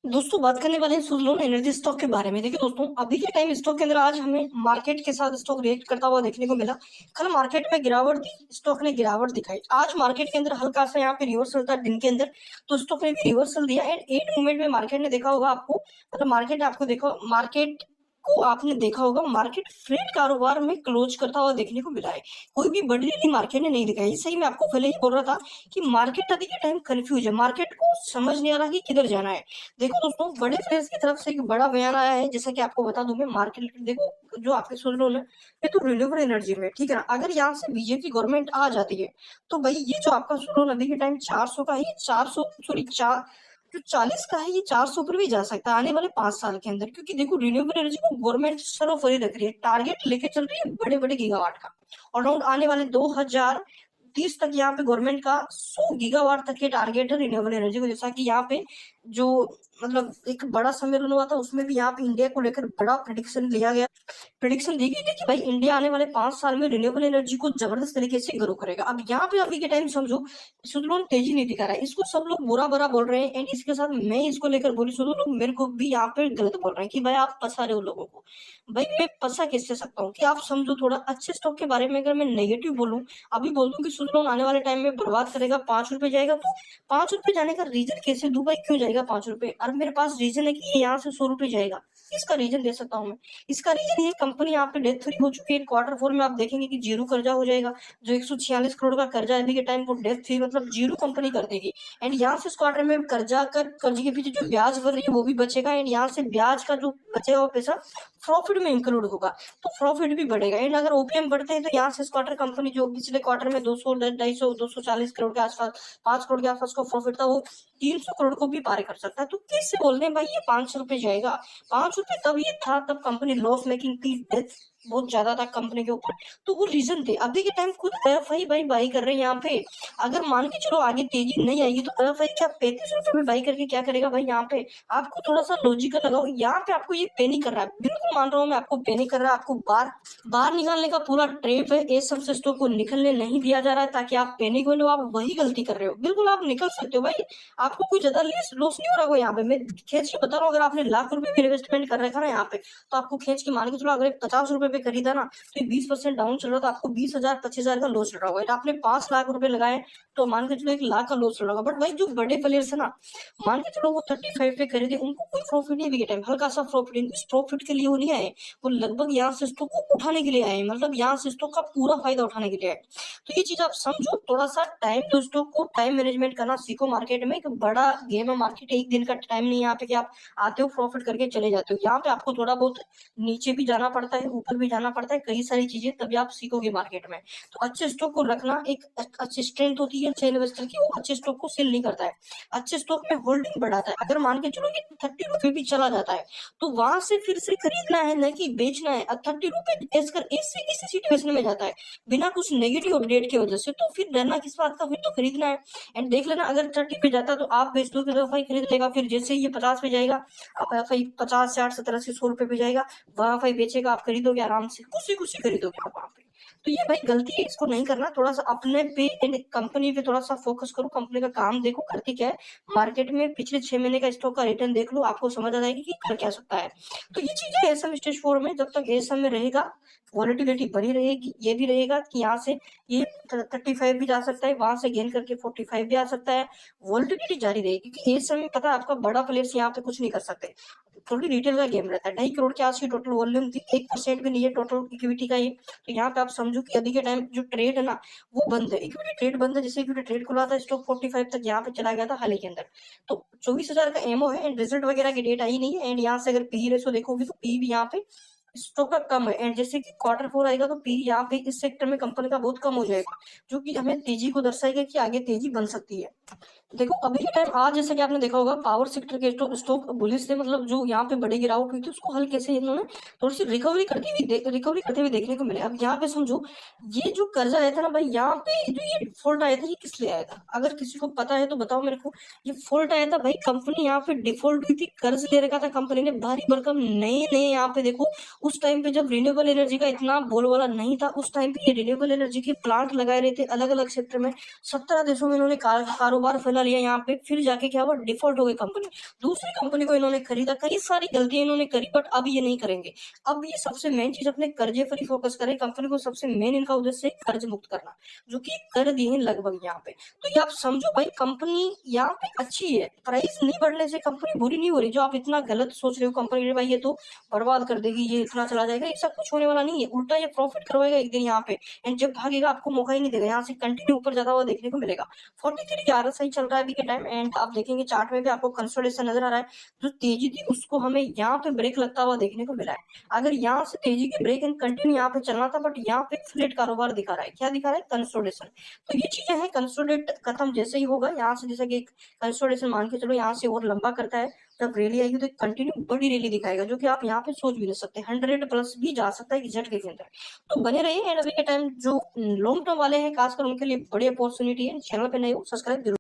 दोस्तों बात करने वाले हैं सुज़लोन एनर्जी स्टॉक के बारे में। देखिए दोस्तों, अभी के टाइम स्टॉक के अंदर आज हमें मार्केट के साथ स्टॉक रिएक्ट करता हुआ देखने को मिला। कल मार्केट में गिरावट थी, स्टॉक ने गिरावट दिखाई। आज मार्केट के अंदर हल्का सा यहाँ पे रिवर्सल था दिन के अंदर, तो स्टॉक ने भी रिवर्सल दिया। एंड एट मूवमेंट में मार्केट ने देखा होगा आपको, मतलब मार्केट को मार्केट फ्रेट कारोबार में क्लोज करता हुआ देखने को मिला है। कोई भी बड़ी रैली मार्केट ने नहीं दिखाई। सही मैं आपको पहले ही बोल रहा था कि मार्केट अभी के टाइम कंफ्यूज है, मार्केट को समझ नहीं आ रहा कि किधर जाना है। देखो दोस्तों, बड़े प्लेयर्स की तरफ से एक बड़ा बयान आया है, जैसा कि आपको बता दूं मैं। मार्केट देखो, जो आपके सोच लो ना, ये तो रिन्यूएबल एनर्जी में, ठीक है ना। अगर यहाँ से बीजेपी गवर्नमेंट आ जाती है तो भाई ये जो आपका सोलर नदी के टाइम 400 का ही 400 सॉरी चार जो 40 का है, ये 400 पर भी जा सकता है आने वाले 5 साल के अंदर। क्योंकि देखो, रिन्यूएबल एनर्जी को गवर्नमेंट सर्वोपरि रख रही है, टारगेट लेके चल रही है बड़े बड़े गीगावाट का। और अराउंड आने वाले 2030 तक यहाँ पे गवर्नमेंट का 100 गीगावाट तक के टारगेट है रिन्यूएबल एनर्जी को। जैसा कि यहाँ पे जो मतलब एक बड़ा सम्मेलन हुआ था, उसमें भी यहाँ पे इंडिया को लेकर बड़ा प्रेडिक्शन लिया गया। प्रेडिक्शन दी गई थी कि भाई इंडिया आने वाले 5 साल में रिन्यूएबल एनर्जी को जबरदस्त तरीके से ग्रो करेगा। अब यहाँ पे अभी के टाइम समझो, सुदलोन तेजी नहीं दिखा रहा है, इसको सब लोग बुरा बुरा बोल रहे हैं। एंड इसके साथ मैं इसको लेकर बोली, सुदलोन मेरे को भी यहाँ पे गलत बोल रहे हैं कि भाई आप फंसा रहे हो लोगों को। भाई मैं फंसा किससे सकता हूँ कि आप समझो थोड़ा अच्छे स्टॉक के बारे में। अगर मैं नेगेटिव बोलूँ, अभी बोल दूं कि सुदलोन आने वाले टाइम में बर्बाद करेगा, 5 रुपए जाएगा, तो 5 रुपए जाने का रीजन कैसे दूं भाई? क्यों जाएगा 5 रुपए? और मेरे पास रीजन है कि ये यहाँ से 100 रुपए जाएगा, इसका रीजन दे सकता हूँ मैं। इसका रीजन ये, कंपनी यहाँ पे डेट फ्री हो चुकी है। Q4 में आप देखेंगे कि जीरो कर्जा हो जाएगा। जो 146 करोड़ का कर्जा है अभी के टाइम, वो डेट फ्री मतलब जीरो कंपनी कर देगी। एंड यहाँ से इस क्वार्टर में कर्ज के पीछे जो ब्याज भर रही है वो भी बचेगा। एंड यहाँ से ब्याज का जो बचेगा वो पैसा प्रॉफिट में इंक्लूड होगा, तो प्रॉफिट भी बढ़ेगा। एंड अगर ओपीएम बढ़ते हैं तो यहाँ से इस क्वार्टर कंपनी जो पिछले क्वार्टर में 200 250 240 करोड़ के आसपास, 5 करोड़ के आसपास का प्रॉफिट था, वो 300 करोड़ को भी पार कर सकता है। तो कैसे बोल रहे हैं भाई ये 500 रुपए जाएगा? 5 रुपए तब ये था, तब कंपनी लॉस मेकिंग थी, डेथ बहुत ज्यादा था कंपनी के ऊपर, तो वो रीजन थे। अभी के टाइम खुद एफआई भाई बाई कर रहे हैं यहाँ पे। अगर मान के चलो आगे तेजी नहीं आएगी तो एफआई क्या 35 रुपए में बाई करके क्या करेगा भाई? यहाँ पे आपको थोड़ा सा लॉजिकल लगाओ। यहाँ पे आपको ये पे नहीं कर रहा है, बिल्कुल मान रहा हूँ मैं, आपको पे नहीं कर रहा है। आपको बाहर बाहर निकालने का पूरा ट्रेप है, ये सब स्टॉक को निकलने नहीं दिया जा रहा है ताकि आप पैनिक हो लो। आप वही गलती कर रहे हो, बिल्कुल आप निकल सकते हो भाई, आपको कोई ज्यादा लॉस नहीं हो रहा। यहाँ पे मैं खींच के बता रहा हूँ, अगर आपने लाख रुपए भी इन्वेस्टमेंट कर रखा ना यहाँ पे, तो आपको खींच के मान के चलो, अगर 50 रुपए पे खरीदा ना, तो 20% डाउन चल रहा, तो आपको 20,000 25,000 का लॉस चल रहा होगा। आपने 5 लाख रुपए लगाए तो मान के चलो 1 लाख का लॉस चल रहा होगा। बट भाई जो बड़े प्लेयर्स है ना, मान के चलो वो 35 पे खरीदे, उनको कोई प्रॉफिट नहीं है टाइम, हल्का सा प्रॉफिट। इस प्रॉफिट के लिए वो नहीं आए, वो लगभग यहाँ से स्टॉक को उठाने के लिए आए, मतलब यहाँ से स्टॉक का पूरा फायदा उठाने के लिए आए। तो ये चीज आप समझो, थोड़ा सा टाइम दो स्टॉक को, टाइम मैनेजमेंट करना सीखो। मार्केट में एक बड़ा गेम है मार्केट, एक दिन का टाइम नहीं है यहाँ पे कि आप आते हो प्रॉफिट करके चले जाते हो। यहाँ पे आपको थोड़ा बहुत नीचे भी जाना पड़ता है, ऊपर भी जाना पड़ता है, कई सारी चीजें, तभी आप सीखोगे मार्केट में। तो अच्छे स्टॉक को रखना एक अच्छी स्ट्रेंथ होती है अच्छे इन्वेस्टर की। वो अच्छे स्टॉक को सेल नहीं करता है, अच्छे स्टॉक में होल्डिंग बढ़ाता है। अगर मान के चलो ये 30 रुपए भी चला जाता है, तो वहां से फिर से खरीदना है, न कि बेचना है। 30 रुपए बेचकर ऐसे किसी सिचुएशन में जाता है बिना कुछ नेगेटिव अपडेट की वजह से, तो फिर डरना किस बात का? फिर तो खरीदना है। एंड देख लेना, अगर 30 पे जाता तो आप बेच दोगे तो भाई खरीद लेगा। फिर जैसे ही ये 50 पे जाएगा, आप भाई 50 60 70 80 100 रुपए पे जाएगा, वहां भाई बेचेगा, आप खरीदोगे आराम से, खुशी खुशी खरीदोगे आप वहां पे। तो ये भाई गलती है, इसको नहीं करना। थोड़ा सा अपने पे एंड कंपनी पे थोड़ा सा फोकस करो, कंपनी का काम देखो करती क्या है। मार्केट में पिछले 6 महीने का स्टॉक का रिटर्न देख लो, आपको समझ आ जाएगी कि कर क्या सकता है। तो ये चीज है एसएम स्टेज 4 में। जब तक एसएम में रहेगा, वॉलेटिलिटी बनी रहेगी, ये भी रहेगा कि यहाँ से ये 35 भी जा सकता है, वहां से गेन करके 45 भी आ सकता है। वॉलेटिलिटी जारी रहेगी क्योंकि इस समय पता है आपका, बड़ा प्लेयर्स यहाँ पे कुछ नहीं कर सकते। थोड़ी रिटेल का गेम रहता है। 2.5 करोड़ के आसपास टोटल वॉल्यूम थी, 1% भी नहीं है टोटल इक्विटी का ये। तो यहाँ पे आप समझो कि अभी के टाइम जो ट्रेड है ना, वो बंद है, इक्विटी ट्रेड बंद है। जैसे इक्विटी ट्रेड खुला था, स्टॉक 45 तक यहाँ पे चला गया था हाल ही के अंदर। तो 24,000 का एमओ है एंड रिजल्ट वगैरह की डेट आई नहीं है। एंड यहाँ से अगर पी रेशो देखोगे तो पी भी यहाँ पे स्टॉक का कम है। एंड जैसे कि Q4 आएगा तो पी यहाँ पे इस सेक्टर में कंपनी का बहुत कम हो जाएगा, जो कि हमें तेजी को दर्शाएगा कि आगे तेजी बन सकती है। देखो अभी के टाइम आज जैसे कि आपने देखा होगा, पावर सेक्टर के स्टॉक बुलिश थे, मतलब जो यहाँ पे बड़ी गिरावट हुई थी उसको हल्के से इन्होंने थोड़ी सी रिकवरी करते हुए देखने को मिले। अब यहाँ पे समझो, ये जो कर्जा आया था ना भाई, यहाँ पे जो ये डिफॉल्ट आया था, ये किस लिए आया था? अगर किसी को पता है तो बताओ मेरे को। ये फॉल्ट आया था भाई, कंपनी यहाँ पे डिफॉल्ट हुई थी, कर्ज ले रखा था कंपनी ने भारी भरकम, नए नए। यहाँ पे देखो, उस टाइम पे जब रिन्यूएबल एनर्जी का इतना बोलबाला नहीं था, उस टाइम पे ये रिन्यूएबल एनर्जी के प्लांट लगाए रहे थे अलग अलग क्षेत्र में। 17 देशों में इन्होंने कारोबार बदला लिया यहाँ पे, फिर जाके क्या हुआ, डिफॉल्ट हो गई कंपनी, दूसरी कंपनी को इन्होंने खरीदा, कई सारी गलतियां इन्होंने करी, बट अब ये नहीं करेंगे। अब ये सबसे मेन चीज अपने कर्जे पर ही फोकस करें। कंपनी को सबसे मेन इनका उद्देश्य है कर्ज मुक्त करना, जो कि कर दिए हैं लगभग यहाँ पे। तो ये आप समझो भाई, कंपनी यहाँ पे अच्छी है, प्राइस नहीं बढ़ने से कंपनी बुरी नहीं हो रही। जो आप इतना गलत सोच रहे हो कंपनी भाई ये तो बर्बाद कर देगी, ये इतना चला जाएगा, ऐसा कुछ होने वाला नहीं है। उल्टा ये प्रॉफिट करवाएगा एक दिन यहाँ पे, एंड जब भागेगा आपको मौका ही नहीं देगा, यहाँ से कंटिन्यू ऊपर जाता हुआ देखने को मिलेगा। 43 RSI चल रहा है अभी के टाइम, एंड आप देखेंगे चार्ट में भी आपको कंसोलिडेशन नजर आ रहा है। जो तेजी थी उसको हमें यहाँ पे ब्रेक लगता हुआ देखने को मिला है। अगर यहाँ से तेजी की ब्रेक एंड कंटिन्यू यहाँ पे चलना था, बट यहाँ पे फ्लैट कारोबार दिखा रहा है। क्या दिखा रहा है? कंसोलिडेशन। तो ये चीजें हैं, कंसोलिडेट खत्म जैसे ही होगा यहाँ से, जैसे कि कंसोलिडेशन मान के चलो यहाँ से और लंबा करता है, जब रैली आएगी तो कंटिन्यू बड़ी रैली दिखाएगा, जो कि आप यहाँ पे सोच भी नहीं सकते, 100+ भी जा सकता है कि झटके के अंदर। तो बने रहिए, एंड अभी के टाइम जो लॉन्ग टर्म वाले हैं खासकर उनके लिए बड़ी अपॉर्चुनिटी है। चैनल पे नए हो, सब्सक्राइब जरूर।